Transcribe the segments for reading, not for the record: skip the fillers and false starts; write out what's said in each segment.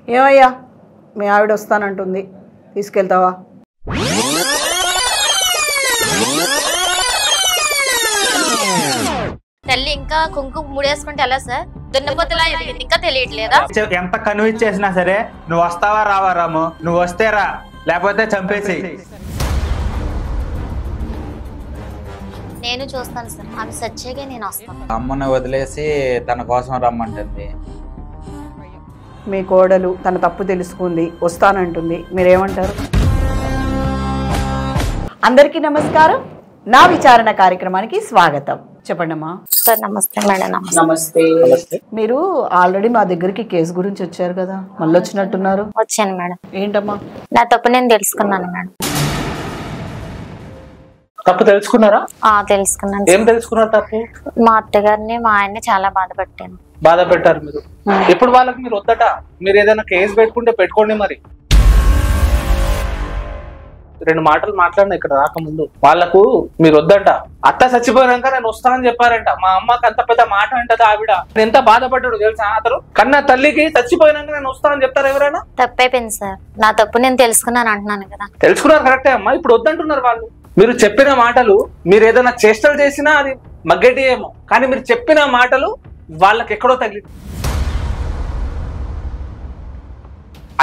ఏమయ్యా మీ ఆవిడ వస్తానంటుంది, తీసుకెళ్తావా? తల్లి ఇంకా కుంకుమ ముడేసుకుంటే ఎలా సార్? దున్నపోతలా ఎదిగింది, ఇంకా తెలియట్లేదా? ఎంత కన్విన్స్ చేసినా సరే నువ్వు వస్తావా రావా రాము, నువ్వు వస్తే రా లేకపోతే చంపేసి. నేను చూస్తాను సార్, ఆమె సచ్చేగా నేను వస్తాను. అమ్మని వదిలేసి తన కోసం రమ్మంటుంది. మీ కోడలు తన తప్పు తెలుసుకుంది, వస్తానంటుంది, మీరేమంటారు? అందరికీ నమస్కారం, నా విచారణ కార్యక్రమానికి స్వాగతం. చెప్పండమ్మా. సార్ నమస్తే మేడం. నమస్తే. మీరు ఆల్రెడీ మా దగ్గరికి కేసు గురించి వచ్చారు కదా, మళ్ళీ వచ్చినట్టున్నారు. వచ్చాను మేడం. ఏంటమ్మా? నా తప్పు నేను తెలుసుకున్నాను మేడం. తప్పు తెలుసుకున్నారా? తెలుసుకున్నాను. ఏం తెలుసుకున్నారు తప్పు? మా అత్తగారిని మా ఆయన్ని చాలా బాధ పెట్టాను. బాధ పెట్టారు మీరు. ఇప్పుడు వాళ్ళకి మీరు వద్దట, మీరు ఏదైనా కేసు పెట్టుకుంటే పెట్టుకోండి. మరి 2 మాటలు మాట్లాడిన ఇక్కడ రాకముందు వాళ్ళకు మీరు వద్దంట. అత్త చచ్చిపోయాక నేను వస్తానని చెప్పారంట. మా అమ్మకి అంత పెద్ద మాట అంటది ఆవిడ. ఎంత బాధపడ్డాడు తెలుసా అతను? కన్నా తల్లికి చచ్చిపోయినాక నేను వస్తానని చెప్తారు ఎవరైనా? తప్పైపోయింది సార్, నా తప్పు నేను తెలుసుకున్నాను అంటున్నాను కదా. తెలుసుకున్నారు కరెక్టే అమ్మా, ఇప్పుడు వద్దంటున్నారు వాళ్ళు. మీరు చెప్పిన మాటలు, మీరు ఏదైనా చేష్టలు చేసినా అది మగ్గటి ఏమో, కానీ మీరు చెప్పిన మాటలు వాళ్ళకి ఎక్కడో తగిలి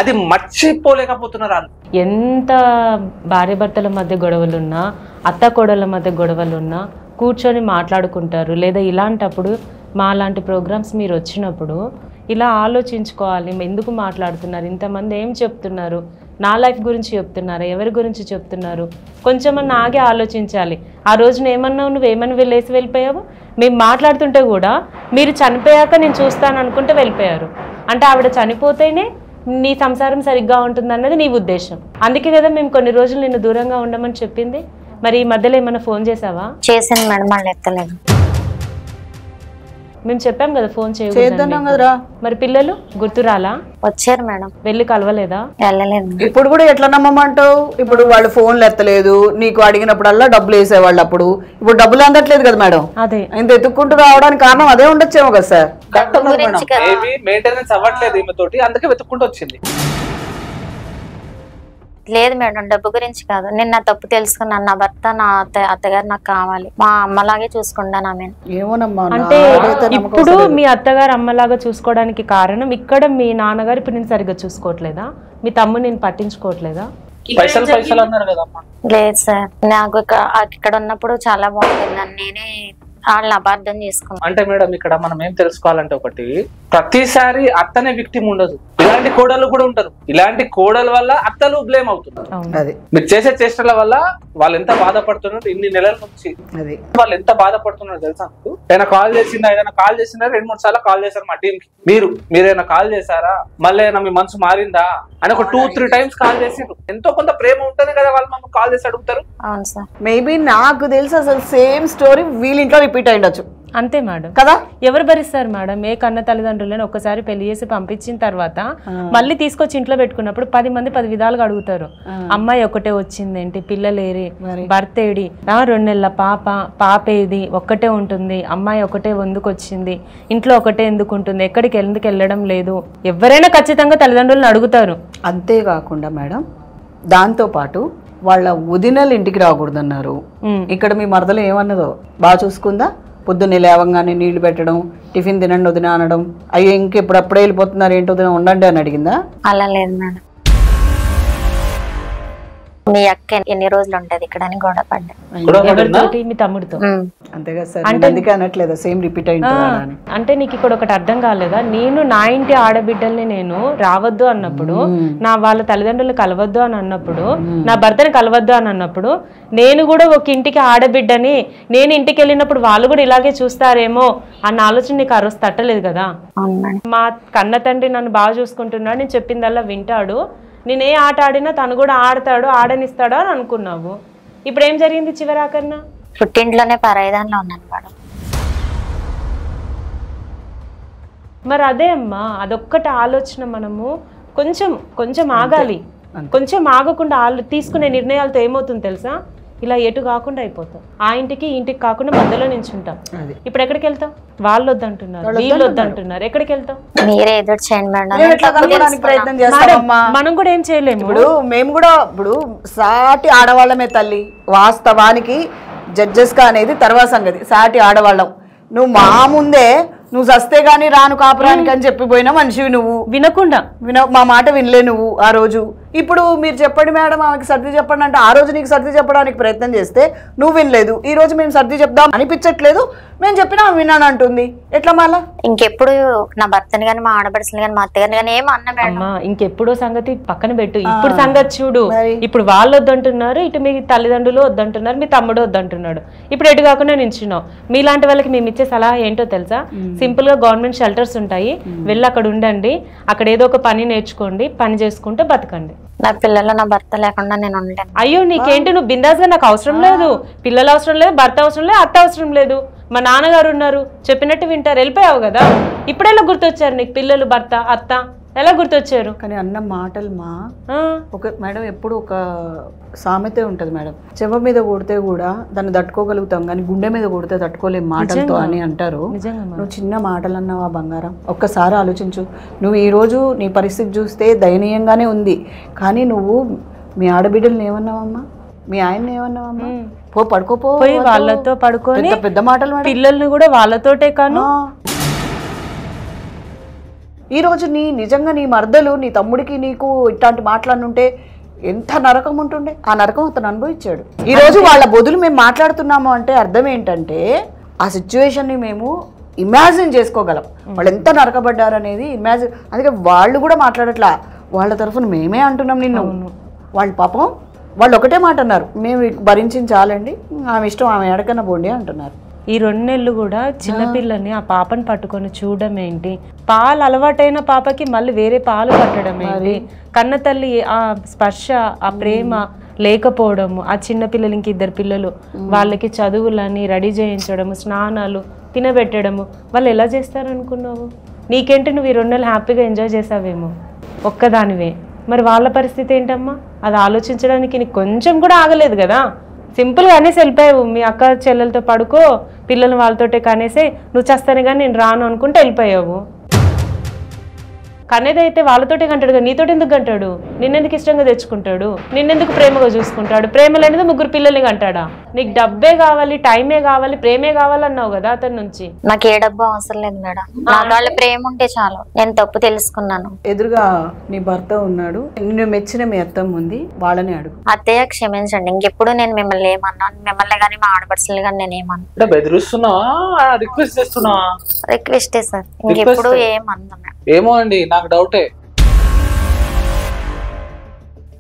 అది మర్చిపోలేకపోతున్నారు వాళ్ళు. ఎంత భార్య భర్తల మధ్య గొడవలున్నా, అత్త కోడళ్ళ మధ్య గొడవలున్నా కూర్చొని మాట్లాడుకుంటారు. లేదా ఇలాంటప్పుడు మా లాంటి ప్రోగ్రామ్స్ మీరు వచ్చినప్పుడు ఇలా ఆలోచించుకోవాలి. ఎందుకు మాట్లాడుతున్నారు, ఇంతమంది ఏం చెప్తున్నారు, నా లైఫ్ గురించి చెప్తున్నారు, ఎవరి గురించి చెప్తున్నారు, కొంచెమన్నా ఆగే ఆలోచించాలి. ఆ రోజున ఏమన్నావు, నువ్వేమని వెళ్ళేసి వెళ్ళిపోయావు. మేము మాట్లాడుతుంటే కూడా మీరు చనిపోయాక నేను చూస్తాను అనుకుంటే వెళ్ళిపోయారు. అంటే ఆవిడ చనిపోతేనే నీ సంసారం సరిగ్గా ఉంటుంది అన్నది నీ ఉద్దేశం. అందుకే కదా మేము కొన్ని రోజులు నిన్ను దూరంగా ఉండమని చెప్పింది. మరి ఈ మధ్యలో ఏమైనా ఫోన్ చేసావా? చేశాను మేడం, వాళ్ళు ఎత్తలేదు. మేము చెప్పాం కదా ఫోన్ చేద్దాం కదరా. మరి పిల్లలు గుర్తురాలా? వచ్చారు మేడం. వెళ్ళి కలవలేదా? వెళ్ళలేదు. ఇప్పుడు కూడా ఎట్లా నమ్మమంటావు? ఇప్పుడు వాళ్ళు ఫోన్లు ఎత్తలేదు, నీకు అడిగినప్పుడల్లా డబ్బులు వేసేవాళ్ళు. అప్పుడు ఇప్పుడు డబ్బులు అందట్లేదు కదా మేడం. అదే ఇంత ఎత్తుక్కుంటూ రావడానికి కారణం అదే ఉండొచ్చేమో కదా సార్. ఏవి మెయింటెనెన్స్ అవ్వట్లేదు ఈమె తోటి, అందుకే వెతుక్కుంటూ వచ్చింది. లేదు మేడం, డబ్బు గురించి కాదు. నేను నా తప్పు తెలుసుకున్నాను. నా భర్త, నా అత్తగారు నాకు కావాలి. మా అమ్మలాగే చూసుకుంటాను ఆమె. ఏమోనమ్మా, అంటే ఇప్పుడు మీ అత్తగారు అమ్మలాగా చూసుకోవడానికి కారణం ఇక్కడ మీ నాన్నగారు ఇప్పుడు నేను సరిగ్గా చూసుకోవట్లేదా? మీ తమ్ముడు నేను పట్టించుకోవట్లేదా? పైసలు అన్నారు కదమ్మా. లేదు సార్, నాకు ఇక్కడ ఉన్నప్పుడు చాలా బాగుంటుంది. నేనే వాళ్ళని అపార్థం చేసుకున్నాను. అంటే మేడం ఇక్కడ మనం ఏం తెలుసుకోవాలంటే, ఒకటి ప్రతిసారి అత్తనే విక్టిమ్ ఉండదు, ఇలాంటి కోడలు కూడా ఉంటారు. ఇలాంటి కోడల వల్ల అత్తలు బ్లేమ్ అవుతున్నారు. మీరు చేసే చేష్టల వల్ల వాళ్ళు ఎంత బాధపడుతున్నారు. ఇన్ని నెలల నుంచి వాళ్ళు ఎంత బాధపడుతున్నారు తెలుసా? ఏదైనా కాల్ చేసిందా, 2-3 సార్లు కాల్ చేశారు మా టీం కి. మీరేమైనా కాల్ చేశారా, మళ్ళీ ఏమైనా మీ మనసు మారిందా అని ఒక 2-3 టైమ్స్ కాల్ చేసి, ఎంతో కొంత ప్రేమ ఉంటేనే కదా వాళ్ళు మనకు కాల్ చేసి అడుగుతారు. అవును సార్. మేబీ నాకు తెలుసు అసలు సేమ్ స్టోరీ వీళ్ళింట్లో రిపీట్ అయ్యొచ్చు అంతే మేడం కదా. ఎవరు భరిస్తారు మేడం? ఏ కన్న తల్లిదండ్రులను ఒక్కసారి పెళ్లి చేసి పంపించిన తర్వాత మళ్ళీ తీసుకొచ్చి ఇంట్లో పెట్టుకున్నప్పుడు 10 మంది 10 విధాలుగా అడుగుతారు. అమ్మాయి ఒకటే వచ్చిందేంటి, పిల్లలేరి, భర్త ఏడి, 2 నెలల పాప ఏది, ఒక్కటే ఉంటుంది, అమ్మాయి ఒకటే ఎందుకు వచ్చింది, ఇంట్లో ఒకటే ఎందుకు ఉంటుంది, ఎక్కడికి ఎందుకు వెళ్ళడం లేదు, ఎవరైనా ఖచ్చితంగా తల్లిదండ్రులను అడుగుతారు. అంతేకాకుండా మేడం, దాంతో పాటు వాళ్ళ వదినలు ఇంటికి రాకూడదన్నారు. ఇక్కడ మీ మరదలు ఏమన్నదో బాగా చూసుకుందా? పొద్దున్నే లేవంగానే నీళ్లు పెట్టడం, టిఫిన్ తినండి వదిన అనడం, అయ్యో ఇంకెప్పుడప్పుడే వెళ్ళిపోతున్నారు ఏంటి వదిన ఉండండి అని అడిగిందా? అలా లేదు మేడం. మీ అక్క ఎన్ని రోజులు ఉంటది ఇక్కడ అని గొడవ పడ్డా. ఎవరితోటి? మీ తమ్ముడితో. అంతే కదా సార్. అంటే అందుకే అనట్లేదా సేమ్ రిపీట్ అయింది? అంటే నీకు ఇక్కడ ఒకటి అర్థం కాలేదా? నేను నా ఇంటి ఆడబిడ్డల్ని నేను రావద్దు అన్నప్పుడు, నా వాళ్ళ తల్లిదండ్రులు కలవద్దు అని అన్నప్పుడు, నా భర్తని కలవద్దు అని అన్నప్పుడు, నేను కూడా ఒక ఇంటికి ఆడబిడ్డని, నేను ఇంటికి వెళ్ళినప్పుడు వాళ్ళు కూడా ఇలాగే చూస్తారేమో అన్న ఆలోచన నీకు ఆ రోజు తట్టలేదు కదా. మా కన్న తండ్రి నన్ను బాగా చూసుకుంటున్నాడు, నేను చెప్పిందల్లా వింటాడు, నేను ఏ ఆట ఆడినా తను కూడా ఆడతాడు, ఆడనిస్తాడు అని అనుకున్నావు. ఇప్పుడు ఏం జరిగింది చివరాకన్నా? పుట్టింట్లోనే పరాయిదానిలో ఉన్నాను మేడం. మరి అదే అమ్మా, అదొక్కటి ఆలోచన. మనము కొంచెం ఆగాలి. కొంచెం ఆగకుండా తీసుకునే నిర్ణయాలతో ఏమవుతుంది తెలుసా? ఇలా ఎటు కాకుండా అయిపోతాం. ఆ ఇంటికి ఇంటికి కాకుండా మధ్యలో నించుంటాం. అది. ఇప్పుడు ఎక్కడికి వెళ్తాం? వాళ్ళు వద్దంటున్నారు, వీళ్ళు వద్దంటున్నారు, ఎక్కడికి వెళ్తాం? మీరే ఎదురు చేయండి మేడం. మేము ఎట్లా కనుక్కోవడానికి ప్రయత్నం చేస్తామమ్మా? మనం కూడా ఏం చేయలేము. ఇప్పుడు మేము కూడా ఇప్పుడు సాటి ఆడవాళ్ళమే తల్లి. వాస్తవానికి జడ్జెస్గా అనేది తర్వాత సంగతి. సాటి ఆడవాళ్ళం. నువ్వు మా ముందే నువ్వు సస్తే గానీ రాను కాపురానికి అని చెప్పిపోయినా మనిషివి నువ్వు. వినకుండా మా మాట వినలే నువ్వు ఆ రోజు. ఇప్పుడు మీరు చెప్పండి మేడం ఆమెకి సర్ది చెప్పండి అంటే ఆ రోజు నీకు సర్ది చెప్పడానికి ప్రయత్నం చేస్తే నువ్వు వినలేదు. ఈ రోజు మేము సర్ది చెప్దాం అనిపించట్లేదు, మేము చెప్పినా విన్నాను అంటుంది. ఎట్లా మళ్ళా? ఇంకెప్పుడు నా భర్తని కానీ మా ఆడపడుచుని కానీ మా అత్తగారిని కానీ ఏం అన్న మేడం. అమ్మా ఇంకెప్పుడో సంగతి పక్కన పెట్టు, ఇప్పుడు సంగతి చూడు. ఇప్పుడు వాళ్ళు వద్దంటున్నారు, ఇటు మీ తల్లిదండ్రులు వద్దంటున్నారు, మీ తమ్ముడు వద్దంటున్నాడు. ఇప్పుడు ఎటు కాకుండా నించున్నావు. మీలాంటి వాళ్ళకి మేము ఇచ్చే సలహా ఏంటో తెలుసా? సింపుల్ గా గవర్నమెంట్ షెల్టర్స్ ఉంటాయి, వెళ్ళి అక్కడ ఉండండి, అక్కడ ఏదో ఒక పని నేర్చుకోండి, పని చేసుకుంటే బతకండి. నా పిల్లలు నా భర్త లేకుండా నేను ఉండలేను. అయ్యో నీకేంటి, నువ్వు బిందాస్ గా నాకు అవసరం లేదు, పిల్లలు అవసరం లేదు, భర్త అవసరం లేదు, అత్త అవసరం లేదు, మా నాన్నగారు ఉన్నారు, చెప్పినట్టు వింటారు, వెళ్ళిపోయావు కదా. ఇప్పుడెలా గుర్తొచ్చారు నీకు పిల్లలు, భర్త, అత్త? ఎలా గుర్తొచ్చారు? కానీ అన్న మాటలు ఒక మేడం ఎప్పుడు ఒక సామెతే ఉంటుంది మేడం, చెంప మీద కొడితే కూడా దాన్ని తట్టుకోగలుగుతాం కానీ గుండె మీద కొడితే తట్టుకోలేం మాటలతో అని అంటారు. నువ్వు చిన్న మాటలు అన్నావా బంగారం? ఒక్కసారి ఆలోచించు. నువ్వు ఈరోజు నీ పరిస్థితి చూస్తే దయనీయంగానే ఉంది, కానీ నువ్వు మీ ఆడబిడ్డలను ఏమన్నావమ్మా? మీ ఆయన్ని ఏమన్నావమ్మా? పో పడుకోపో, వాళ్ళతో పడుకొని పెద్ద మాటలు. పిల్లల్ని కూడా వాళ్ళతోటే కాను. ఈరోజు నిజంగా నీ మర్దలు నీ తమ్ముడికి నీకు ఇట్లాంటి మాట్లాడుంటే ఎంత నరకం ఉంటుండే. ఆ నరకం అతను అనుభవించాడు. ఈరోజు వాళ్ళ బదులు మేము మాట్లాడుతున్నాము అంటే అర్థం ఏంటంటే ఆ సిచ్యువేషన్ని మేము ఇమాజిన్ చేసుకోగలం. వాళ్ళు ఎంత నరకబడ్డారు అనేది ఇమాజిన్. అందుకే వాళ్ళు కూడా మాట్లాడట్లా, వాళ్ళ తరఫున మేమే అంటున్నాం నిన్ను. వాళ్ళ పాపం వాళ్ళు ఒకటే మాట అన్నారు, మేము భరించాలండి, ఆమె ఇష్టం, ఆమె ఎడకన్నా పోండి అంటున్నారు. ఈ 2 నెలలు కూడా చిన్నపిల్లని ఆ పాపను పట్టుకొని చూడడం ఏంటి? పాలు అలవాటైన పాపకి మళ్ళీ వేరే పాలు పట్టడం ఏంటి? కన్న తల్లి ఆ స్పర్శ, ఆ ప్రేమ లేకపోవడము. ఆ చిన్న పిల్లలు, ఇంక 2 పిల్లలు, వాళ్ళకి చదువులని రెడీ చేయించడము, స్నానాలు, తినబెట్టడము. వాళ్ళు ఎలా చేస్తారు అనుకున్నావు? నీకేంటి, నువ్వు ఈ 2 నెలలు హ్యాపీగా ఎంజాయ్ చేసావేమో ఒక్కదానివే. మరి వాళ్ళ పరిస్థితి ఏంటమ్మా? అది ఆలోచించడానికి నీకు కొంచెం కూడా ఆగలేదు కదా. సింపుల్గా అనేసి వెళ్ళిపోయావు, మీ అక్క చెల్లెలతో పడుకో, పిల్లలు వాళ్ళతోటే కనేసి నువ్వు చేస్తానే కానీ నేను రాను అనుకుంటే వెళ్ళిపోయావు. కనేదైతే వాళ్ళతోటే కంటాడు కదా, నీతోటి ఎందుకు కంటాడు? నిన్నెందుకు ఇష్టంగా తెచ్చుకుంటాడు? నిన్నెందుకు ప్రేమగా చూసుకుంటాడు? ప్రేమ లేనిది 3 పిల్లల్ని కంటాడా? నీకు డబ్బే కావాలి, టైమే కావాలి, ప్రేమే కావాలన్నావు కదా అతని నుంచి. నాకు ఏ డబ్బు అవసరం లేదు మేడం, నాకు వాళ్ళ ప్రేమ ఉంటే చాలు. నేను తప్పు తెలుసుకున్నాను. ఎదురుగా నీ భర్త ఉన్నాడు, నిన్ను మెచ్చిన మీ అత్తమ్మ ఉంది, వాళ్ళని అడుగు. అత్తయ్య క్షమించండి, ఇంకెప్పుడు నేను మిమ్మల్ని ఏమన్నాను? మిమ్మల్ని కానీ మా ఆడపడుచులు కానీ నేను ఏమన్నా బెదిరిస్తున్నావా, రిక్వెస్ట్ చేస్తున్నావా? రిక్వెస్టే సార్, ఇంకెప్పుడు ఏమన్నా. ఏమో అండి, నాకు డౌటే.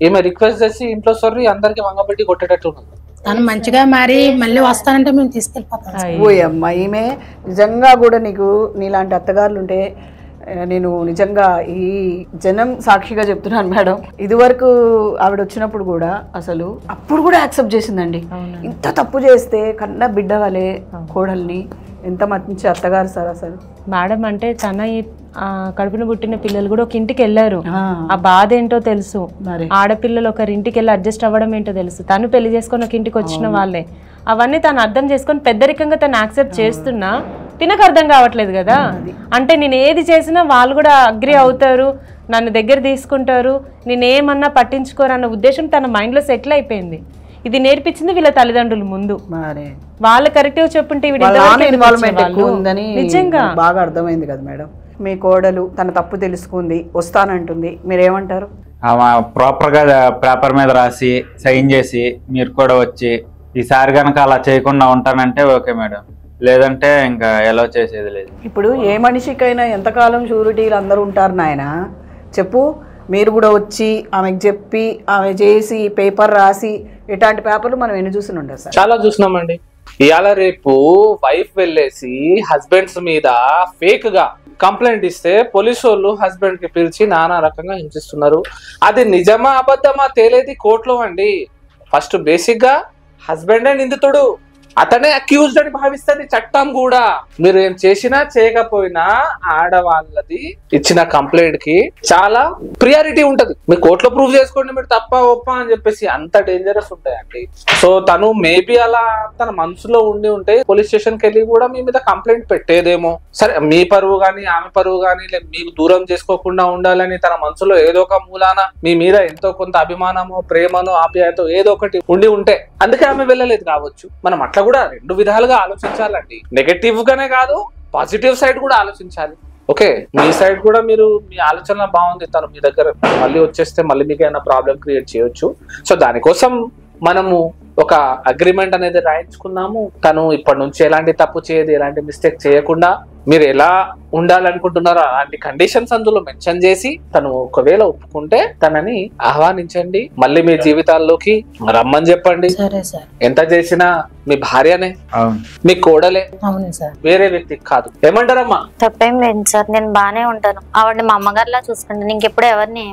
ఏమో రిక్వెస్ట్ చేసి ఇంట్లో సొర్రి అందరికి వంగబెట్టి కొట్టేటట్టు ఉన్నది. తను మంచిగా మారి మళ్ళీ వస్తానంటే మేము తీసుకెళ్ళిపోతాం. ఓయమ్మ, ఈమె నిజంగా కూడా నీలాంటి అత్తగారులు ఉంటే నేను నిజంగా ఈ జనం సాక్షిగా చెప్తున్నాను మేడం. ఇదివరకు ఆవిడ వచ్చినప్పుడు కూడా అసలు అప్పుడు కూడా యాక్సెప్ట్ చేసిందండి. ఇంత తప్పు చేస్తే కన్నా బిడ్డ వలే కోడల్ని, ఎంత మంచి అత్తగారు సార్ అసలు. మేడం అంటే తన కడుపున పుట్టిన పిల్లలు కూడా ఒక ఇంటికి వెళ్ళారు, ఆ బాధ ఏంటో తెలుసు. ఆడపిల్లలు ఒకరింటికి వెళ్ళి అడ్జస్ట్ అవ్వడం ఏంటో తెలుసు. తను పెళ్లి చేసుకొని ఒక ఇంటికి వచ్చిన వాళ్ళే. అవన్నీ తను అర్థం చేసుకొని పెద్దరికంగా తను యాక్సెప్ట్ చేస్తున్నా తినకు అర్థం కావట్లేదు కదా. అంటే నేను ఏది చేసినా వాళ్ళు కూడా అగ్రి అవుతారు, నన్ను దగ్గర తీసుకుంటారు, నేనేమన్నా పట్టించుకోరు అన్న ఉద్దేశం తన మైండ్లో సెటిల్ అయిపోయింది. ఇది నేర్పించింది వీళ్ళ తల్లిదండ్రులు ముందు. వాళ్ళ కరెక్టివ్ చెప్పుంటే నిజంగా బాగా అర్థమైంది కదా మేడం. మీ కోడలు తన తప్పు తెలుసుకుంది, వస్తానంటుంది, మీరేమంటారు? ప్రాపర్గా పేపర్ మీద రాసి సైన్ చేసి మీరు కూడా వచ్చి ఈసారి కనుక అలా చేయకుండా ఉంటానంటే ఓకే మేడం, లేదంటే ఇంకా ఎలా చేసేది లేదు. ఇప్పుడు ఏ మనిషికైనా ఎంతకాలం షూరిటీలు అందరూ ఉంటారు నాయన చెప్పు. మీరు కూడా వచ్చి ఆమెకు చెప్పి ఆమె చేసి పేపర్ రాసి, ఇట్లాంటి పేపర్లు మనం ఎన్ని చూసి ఉంటాం సార్? చాలా చూసినామండి. ఇవాళ రేపు వైఫ్ వెళ్ళేసి హస్బెండ్స్ మీద ఫేక్ గా కంప్లైంట్ ఇస్తే పోలీసు వాళ్ళు హస్బెండ్ కి పిలిచి నానా రకంగా హింసిస్తున్నారు. అది నిజమా అబద్ధమా తేలేది కోర్టులో అండి. ఫస్ట్ బేసిక్ గా హస్బెండే నిందితుడు, అతనే అక్యూజ్డ్ అని భావిస్తుంది చట్టం కూడా. మీరు ఏం చేసినా చేయకపోయినా ఆడవాళ్ళది ఇచ్చిన కంప్లైంట్ కి చాలా ప్రియారిటీ ఉంటది. మీరు కోర్టులో ప్రూవ్ చేసుకోండి మీరు తప్ప ఒప్ప అని చెప్పేసి, అంత డేంజరస్ ఉంటాయండి. సో తను మేబీ అలా తన మనసులో ఉంటే పోలీస్ స్టేషన్ కి వెళ్ళి కూడా మీ మీద కంప్లైంట్ పెట్టేదేమో. సరే మీ పరువు గానీ ఆమె పరువు గానీ మీకు దూరం చేసుకోకుండా ఉండాలని తన మనసులో ఏదో ఒక మూలాన మీ మీద ఎంతో కొంత అభిమానమో ప్రేమనో ఆప్యాయతో ఏదో ఒకటి ఉంటే అందుకే ఆమె వెళ్ళలేదు కావచ్చు. మనం అట్లా కూడా 2 విధాలుగా ఆలోచించాలండి. నెగటివ్ గానే కాదు, పాజిటివ్ సైడ్ కూడా ఆలోచించాలి. ఓకే, మీ సైడ్ కూడా మీరు మీ ఆలోచన బాగుంది, తను మీ దగ్గర మళ్ళీ వచ్చేస్తే మళ్ళీ మీకు ఏమైనా ప్రాబ్లం క్రియేట్ చేయొచ్చు. సో దానికోసం మనము ఒక అగ్రిమెంట్ అనేది రాయించుకున్నాము. తను ఇప్పటి నుంచి ఎలాంటి తప్పు చేయదు, ఎలాంటి మిస్టేక్ చేయకుండా మీరు ఎలా ఉండాలనుకుంటున్నారో అలాంటి కండిషన్స్ అందులో మెన్షన్ చేసి తను ఒకవేళ ఒప్పుకుంటే తనని ఆహ్వానించండి, మళ్ళీ మీ జీవితాల్లోకి రమ్మని చెప్పండి. ఎంత చేసినా మీ భార్యనే, మీ కోడలే, వేరే వ్యక్తి కాదు. ఏమంటారమ్మా? తప్పేం లేదు సార్, నేను బానే ఉంటాను. ఆవిడ మా అమ్మగారిలా చూసుకుంటాను, ఇంకెప్పుడు ఎవరిని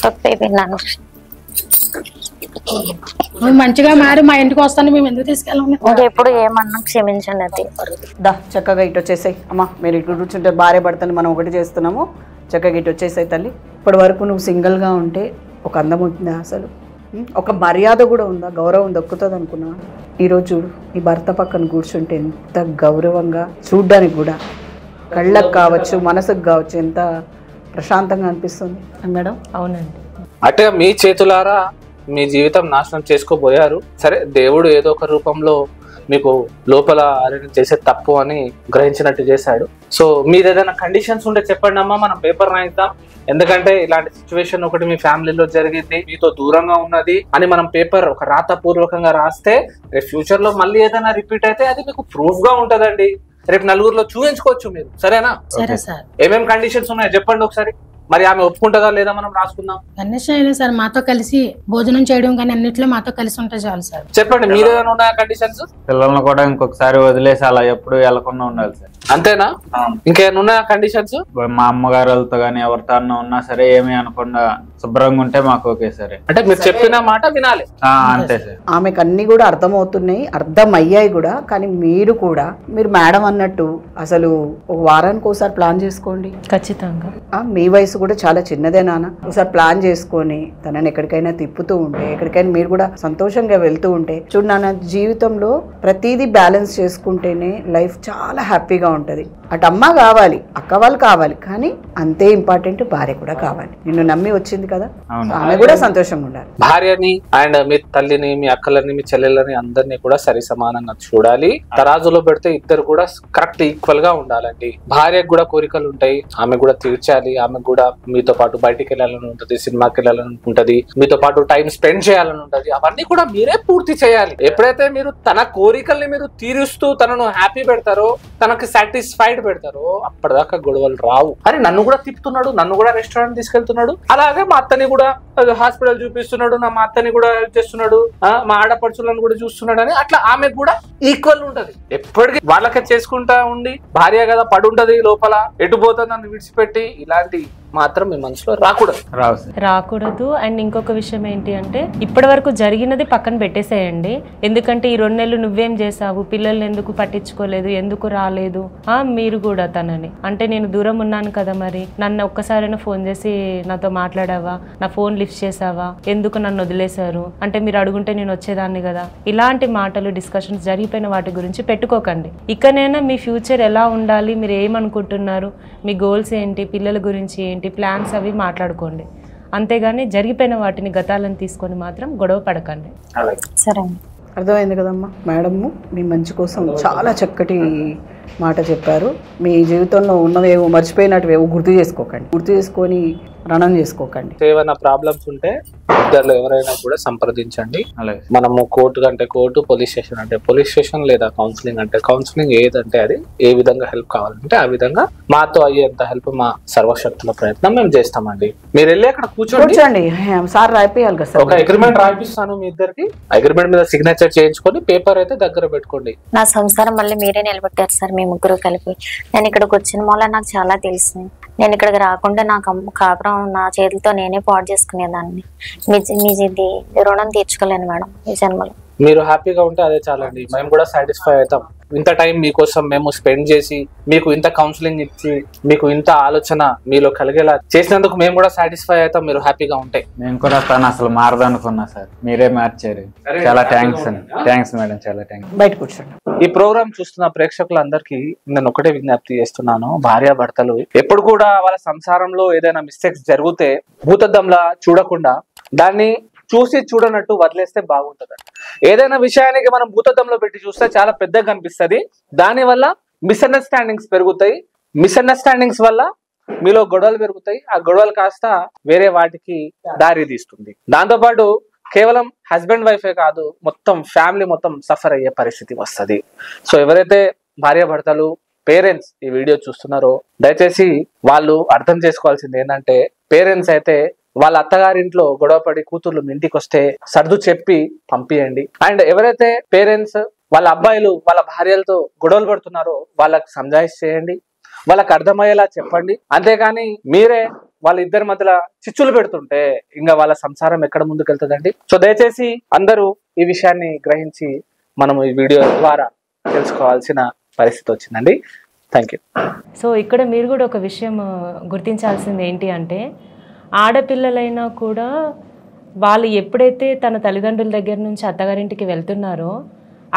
తప్పైపోయినాను. మంచిగా మారి మా ఇంటికి వస్తాను, మేము ఎందుకు తీసుకెళ్ళాము? ఇంకెప్పుడు ఏమన్నా క్షమించండి. అది దా చక్కగా ఇటు వచ్చేసాయి అమ్మా. మీరు ఇటు కూర్చుంటే భార్య భర్తని మనం ఒకటి చేస్తున్నాము. చక్కగా ఇటు వచ్చేసాయి తల్లి. ఇప్పటి వరకు నువ్వు సింగిల్గా ఉంటే ఒక అందం ఉంటుందా, అసలు ఒక మర్యాద కూడా ఉందా, గౌరవం దక్కుతుంది అనుకున్నా? ఈరోజు చూడు, ఈ భర్త పక్కన కూర్చుంటే ఎంత గౌరవంగా, చూడ్డానికి కూడా కళ్ళకు కావచ్చు మనసుకు కావచ్చు ఎంత ప్రశాంతంగా అనిపిస్తుంది మేడం. అవునండి. అంటే మీ చేతులారా మీ జీవితం నాశనం చేసుకోబోయారు. సరే, దేవుడు ఏదో ఒక రూపంలో మీకు లోపల చేసే తప్పు అని గ్రహించినట్టు చేశాడు. సో మీరు ఏదైనా కండిషన్స్ ఉంటే చెప్పండి అమ్మా, మనం పేపర్ రాయిద్దాం. ఎందుకంటే ఇలాంటి సిచ్యువేషన్ ఒకటి మీ ఫ్యామిలీలో జరిగింది, మీతో దూరంగా ఉన్నది అని మనం పేపర్ ఒక రాతపూర్వకంగా రాస్తే రేపు ఫ్యూచర్ లో మళ్ళీ ఏదైనా రిపీట్ అయితే అది మీకు ప్రూఫ్ గా ఉంటదండి. రేపు నలుగురిలో చూపించుకోవచ్చు మీరు. సరేనా? ఏమేం కండిషన్స్ ఉన్నాయో చెప్పండి ఒకసారి. మరి ఆమె ఒప్పుకుంటుందా లేదా మనం రాసుకుందాం. కండిషన్ సార్ మాతో కలిసి భోజనం చేయడం కానీ అన్నిట్లో మాతో కలిసి ఉంటే చాలు సార్. చెప్పండి, మీరు ఏమైనా ఉన్నాయా కండిషన్స్? పిల్లల్ని కూడా ఇంకొకసారి వదిలేసి అలా ఎప్పుడు వెళ్లకుండా ఉండాలి సార్. అంతేనా? ఇంకేమైనా ఉన్నాయా కండిషన్స్? మా అమ్మగారులతో గానీ ఎవరితో ఉన్నా సరే ఏమీ అనకుండా శుభ్రంగా ఉంటే మాకు ఓకే సరే. అంటే మీరు చెప్పిన మాట వినాలి. అంతే సార్. ఆమెకు అన్ని కూడా అర్థమవుతున్నాయి, అర్థమయ్యాయి కూడా. కానీ మీరు కూడా మీరు మేడం అన్నట్టు అసలు ఒక వారానికి ఒకసారి ప్లాన్ చేసుకోండి. ఖచ్చితంగా. మీ వయసు కూడా చాలా చిన్నదే నాన్న. ఒకసారి ప్లాన్ చేసుకొని తనని ఎక్కడికైనా తిప్పుతూ ఉంటే, ఎక్కడికైనా మీరు కూడా సంతోషంగా వెళ్తూ ఉంటే, చూడు నాన్న, జీవితంలో ప్రతిదీ బ్యాలెన్స్ చేసుకుంటేనే లైఫ్ చాలా హ్యాపీగా ఉంటది. అటు అమ్మ కావాలి, అక్క వాళ్ళు కావాలి, కానీ అంతే ఇంపార్టెంట్ భార్య కూడా కావాలి. నిన్ను నమ్మి వచ్చింది కదా, ఆమె కూడా సంతోషంగా ఉండాలి. భార్యని అండ్ మీ తల్లిని, మీ అక్కలని, మీ చెల్లెళ్ళని అందరినీ కూడా సరి సమానంగా చూడాలి. తరాజులో పెడితే ఇద్దరు కూడా కరెక్ట్ ఈక్వల్ గా ఉండాలండి. భార్యకు కూడా కోరికలు ఉంటాయి, ఆమె కూడా తీర్చాలి. ఆమె కూడా మీతో పాటు బయటికి వెళ్ళాలని ఉంటది, సినిమాకి వెళ్ళాలని ఉంటది, మీతో పాటు టైం స్పెండ్ చేయాలని ఉంటది. అవన్నీ కూడా మీరే పూర్తి చేయాలి. ఎప్పుడైతే మీరు తన కోరికల్ని మీరు తీరుస్తూ తనను హ్యాపీ పెడతారో, తనకి సాటిస్ఫైడ్ పెడతారో, అప్పటిదాకా గొడవలు రావు. అరే నన్ను కూడా తిప్పుతున్నాడు, నన్ను కూడా రెస్టారెంట్ తీసుకెళ్తున్నాడు, అలాగే మా అత్తని కూడా హాస్పిటల్ చూపిస్తున్నాడు, మా అత్తని కూడా హెల్ప్ చేస్తున్నాడు, మా ఆడపడుచులను కూడా చూస్తున్నాడు అని అట్లా ఆమె కూడా ఈక్వల్ ఉంటది. ఎప్పటికీ వాళ్ళకే చేసుకుంటా ఉండి భార్య కదా పడుంటది లోపల, ఎటు పోతుంది అని విడిచిపెట్టి ఇలాంటి మాత్రం మీ మనసులో రాకూడదు. అండ్ ఇంకొక విషయం ఏంటి అంటే, ఇప్పటి వరకు జరిగినది పక్కన పెట్టేసేయండి. ఎందుకంటే ఈ 2 నెలలు నువ్వేం చేసావు, పిల్లల్ని ఎందుకు పట్టించుకోలేదు, ఎందుకు రాలేదు, మీరు కూడా తనని అంటే నేను దూరం ఉన్నాను కదా, మరి నన్ను ఒక్కసారైనా ఫోన్ చేసి నాతో మాట్లాడావా, నా ఫోన్ లిఫ్ట్ చేసావా, ఎందుకు నన్ను వదిలేశారు అంటే మీరు అడుగుంటే నేను వచ్చేదాన్ని కదా. ఇలాంటి మాటలు, డిస్కషన్స్ జరిగిపోయిన వాటి గురించి పెట్టుకోకండి. ఇకనైనా మీ ఫ్యూచర్ ఎలా ఉండాలి, మీరు ఏమనుకుంటున్నారు, మీ గోల్స్ ఏంటి, పిల్లల గురించి ఏంటి, ప్లాన్స్ అవి మాట్లాడుకోండి. అంతేగాని జరిగిపోయిన వాటిని, గతాలను తీసుకొని మాత్రం గొడవ పడకండి. సరే, అర్థమైంది కదమ్మా. మేడము మీ మంచి కోసం చాలా చక్కటి మాట చెప్పారు. మీ జీవితంలో ఉన్నవేవో మర్చిపోయినట్టువేవో గుర్తు చేసుకోకండి, గుర్తు చేసుకొని రణం చేసుకోకండి. ఏమైనా ప్రాబ్లమ్స్ ఉంటే ఇద్దరు ఎవరైనా కూడా సంప్రదించండి. మనము కోర్టు అంటే కోర్టు, పోలీస్ స్టేషన్ అంటే పోలీస్ స్టేషన్, లేదా కౌన్సిలింగ్ అంటే కౌన్సిలింగ్, ఏదంటే అది ఏ విధంగా హెల్ప్ కావాలంటే ఆ విధంగా మాతో అయ్యేంత హెల్ప్ మా సర్వశక్తుల ప్రయత్నం మేము చేస్తామండి. మీరు వెళ్ళి అక్కడ కూర్చోండి, సార్ రాయిపోయాలి కదా సార్. ఒక అగ్రిమెంట్ రాయిపిస్తాను మీ ఇద్దరికి. అగ్రిమెంట్ మీద సిగ్నేచర్ చేయించుకొని పేపర్ అయితే దగ్గర పెట్టుకోండి. నా సంసారం మళ్ళీ మీరే నిలబెట్టారు సార్, మీ ముగ్గురు కలిపి. నేను ఇక్కడికి వచ్చిన వల్ల నాకు చాలా తెలిసింది. నేను ఇక్కడికి రాకుండా నా కాపురం నా చేతులతో నేనే పాడు చేసుకునేదాన్ని. మీది రుణం తీర్చుకోలేను మేడం ఈ జన్మలో. మీరు హ్యాపీగా ఉంటే అదే చాలండి, మేము కూడా సాటిస్ఫై అవుతాం. ఇంత టైం మీకోసం మేము స్పెండ్ చేసి మీకు ఇంత కౌన్సిలింగ్ ఇచ్చి మీకు ఇంత ఆలోచన మీలో కలిగేలా చేసినందుకు మేము కూడా సాటిస్ఫై అవుతాం మీరు హ్యాపీగా ఉంటే. నేను కూడా తను అసలు మారదనుకున్నా సార్, మీరే మార్చారు. చాలా థ్యాంక్స్ అండి. థ్యాంక్స్ మేడం, చాలా థ్యాంక్స్. బయట కూర్చోండి. ఈ ప్రోగ్రామ్ చూస్తున్న ప్రేక్షకులందరికీ నేను ఒకటే విజ్ఞప్తి చేస్తున్నాను, భార్యాభర్తలు ఎప్పుడు కూడా వాళ్ళ సంసారంలో ఏదైనా మిస్టేక్స్ జరిగితే భూతద్దంలా చూడకుండా దాన్ని చూసి చూడనట్టు వదిలేస్తే బాగుంటుంది. ఏదైనా విషయానికి మనం భూతద్దంలో పెట్టి చూస్తే చాలా పెద్దగా కనిపిస్తుంది. దాని వల్ల మిస్అండర్స్టాండింగ్స్ పెరుగుతాయి. మిస్అండర్స్టాండింగ్స్ వల్ల మీలో గొడవలు పెరుగుతాయి. ఆ గొడవలు కాస్త వేరే వాటికి దారి తీస్తుంది. దాంతోపాటు కేవలం హస్బెండ్ వైఫే కాదు, మొత్తం ఫ్యామిలీ మొత్తం సఫర్ అయ్యే పరిస్థితి వస్తుంది. సో ఎవరైతే భార్యాభర్తలు పేరెంట్స్ ఈ వీడియో చూస్తున్నారో దయచేసి వాళ్ళు అర్థం చేసుకోవాల్సింది ఏంటంటే, పేరెంట్స్ అయితే వాళ్ళ అత్తగారింట్లో గొడవపడి కూతుర్లు మీ ఇంటికి వస్తే సర్దు చెప్పి పంపియండి. అండ్ ఎవరైతే పేరెంట్స్ వాళ్ళ అబ్బాయిలు వాళ్ళ భార్యలతో గొడవలు పడుతున్నారో వాళ్ళకి సంజాయిష్ చేయండి, వాళ్ళకి అర్థమయ్యేలా చెప్పండి. అంతేగాని మీరే వాళ్ళ ఇద్దరి మధ్యలో చిచ్చులు పెడుతుంటే ఇంకా వాళ్ళ సంసారం ఎక్కడ ముందుకెళ్తుందండి. సో దయచేసి అందరూ ఈ విషయాన్ని గ్రహించి మనం ఈ వీడియో ద్వారా తెలుసుకోవాల్సిన పరిస్థితి వచ్చిందండి. Thank you. సో ఇక్కడ మీరు కూడా ఒక విషయం గుర్తించాల్సింది ఏంటి అంటే, ఆడపిల్లలైనా కూడా వాళ్ళు ఎప్పుడైతే తన తల్లిదండ్రుల దగ్గర నుంచి అత్తగారింటికి వెళ్తున్నారో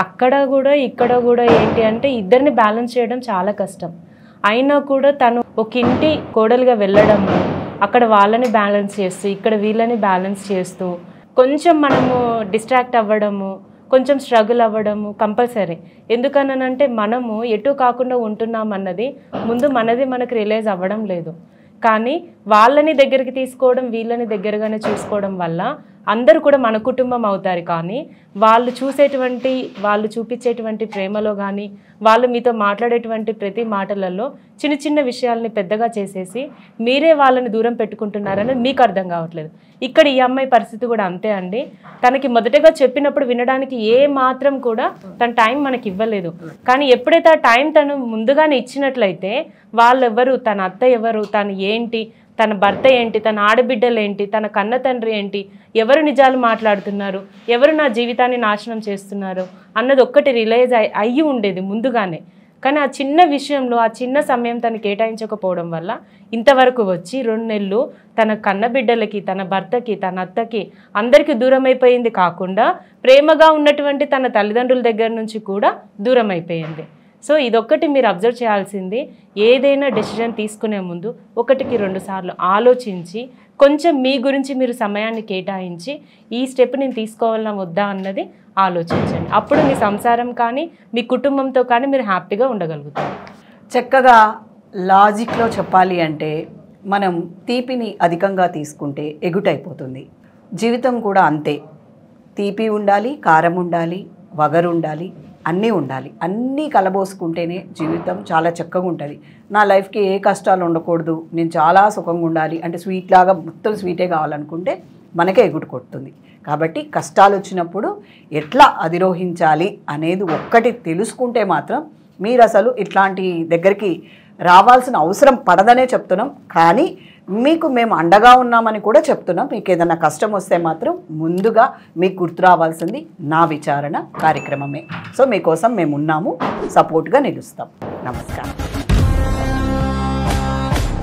అక్కడ కూడా ఇక్కడ కూడా ఏంటి అంటే ఇద్దరిని బ్యాలెన్స్ చేయడం చాలా కష్టం. అయినా కూడా తను ఒక ఇంటి కోడలుగా వెళ్ళడము, అక్కడ వాళ్ళని బ్యాలెన్స్ చేస్తూ ఇక్కడ వీళ్ళని బ్యాలెన్స్ చేస్తూ కొంచెం మనము డిస్ట్రాక్ట్ అవ్వడము, కొంచెం స్ట్రగుల్ అవ్వడము కంపల్సరీ. ఎందుకనంటే మనము ఎటు కాకుండా ఉంటున్నాం అన్నది ముందు మనకు రియలైజ్ అవ్వడం లేదు. కానీ వాళ్ళని దగ్గరికి తీసుకోవడం వీళ్ళని దగ్గరగానే చూసుకోవడం వల్ల అందరూ కూడా మన కుటుంబం అవుతారు. కానీ వాళ్ళు చూపించేటువంటి ప్రేమలో కానీ వాళ్ళు మీతో మాట్లాడేటువంటి ప్రతి మాటలలో చిన్న చిన్న విషయాల్ని పెద్దగా చేసేసి మీరే వాళ్ళని దూరం పెట్టుకుంటున్నారని మీకు అర్థం కావట్లేదు. ఇక్కడ ఈ అమ్మాయి పరిస్థితి కూడా అంతే అండి. తనకి మొదటగా చెప్పినప్పుడు వినడానికి ఏ మాత్రం కూడా తన టైం మనకి ఇవ్వలేదు. కానీ ఎప్పుడైతే ఆ టైం తను ముందుగానే ఇచ్చినట్లయితే వాళ్ళెవరు, తన అత్త ఎవరు, తను ఏంటి, తన భర్త ఏంటి, తన ఆడబిడ్డలు ఏంటి, తన కన్న తండ్రి ఏంటి, ఎవరు నిజాలు మాట్లాడుతున్నారు, ఎవరు నా జీవితాన్ని నాశనం చేస్తున్నారు అన్నది ఒక్కటి రియలైజ్ అయ్యి ఉండేది ముందుగానే. కానీ ఆ చిన్న విషయంలో ఆ చిన్న సమయం తను కేటాయించకపోవడం వల్ల ఇంతవరకు వచ్చి 2 నెలలు తన కన్న బిడ్డలకి, తన భర్తకి, తన అత్తకి అందరికీ దూరం అయిపోయింది. కాకుండా ప్రేమగా ఉన్నటువంటి తన తల్లిదండ్రుల దగ్గర నుంచి కూడా దూరం అయిపోయింది. సో ఇదొక్కటి మీరు అబ్జర్వ్ చేయాల్సింది. ఏదైనా డెసిజన్ తీసుకునే ముందు 1-2 సార్లు ఆలోచించి కొంచెం మీ గురించి మీరు సమయాన్ని కేటాయించి ఈ స్టెప్ నేను తీసుకోవాలన్నా వద్దా అన్నది ఆలోచించండి. అప్పుడు మీ సంసారం కానీ మీ కుటుంబంతో కానీ మీరు హ్యాపీగా ఉండగలుగుతారు. చక్కగా లాజిక్లో చెప్పాలి అంటే మనం తీపిని అధికంగా తీసుకుంటే ఎగుటైపోతుంది. జీవితం కూడా అంతే. తీపి ఉండాలి, కారం ఉండాలి, వగరు ఉండాలి, అన్నీ ఉండాలి. అన్నీ కలబోసుకుంటేనే జీవితం చాలా చక్కగా ఉంటుంది. నా లైఫ్కి ఏ కష్టాలు ఉండకూడదు, నేను చాలా సుఖంగా ఉండాలి అంటే స్వీట్ లాగా మొత్తం స్వీటే కావాలనుకుంటే మనకే ఎగుటు కొడుతుంది. కాబట్టి కష్టాలు వచ్చినప్పుడు ఎట్లా అధిరోహించాలి అనేది ఒక్కటి తెలుసుకుంటే మాత్రం మీరు అసలు ఇట్లాంటి దగ్గరికి రావాల్సిన అవసరం పడదనే చెప్తున్నాం. కానీ మీకు మేము అండగా ఉన్నామని కూడా చెప్తున్నాం. మీకు ఏదైనా కష్టం వస్తే మాత్రం ముందుగా మీకు గుర్తు రావాల్సింది నా విచారణ కార్యక్రమమే. సో మీకోసం మేము ఉన్నాము, సపోర్ట్గా నిలుస్తాం. నమస్కారం.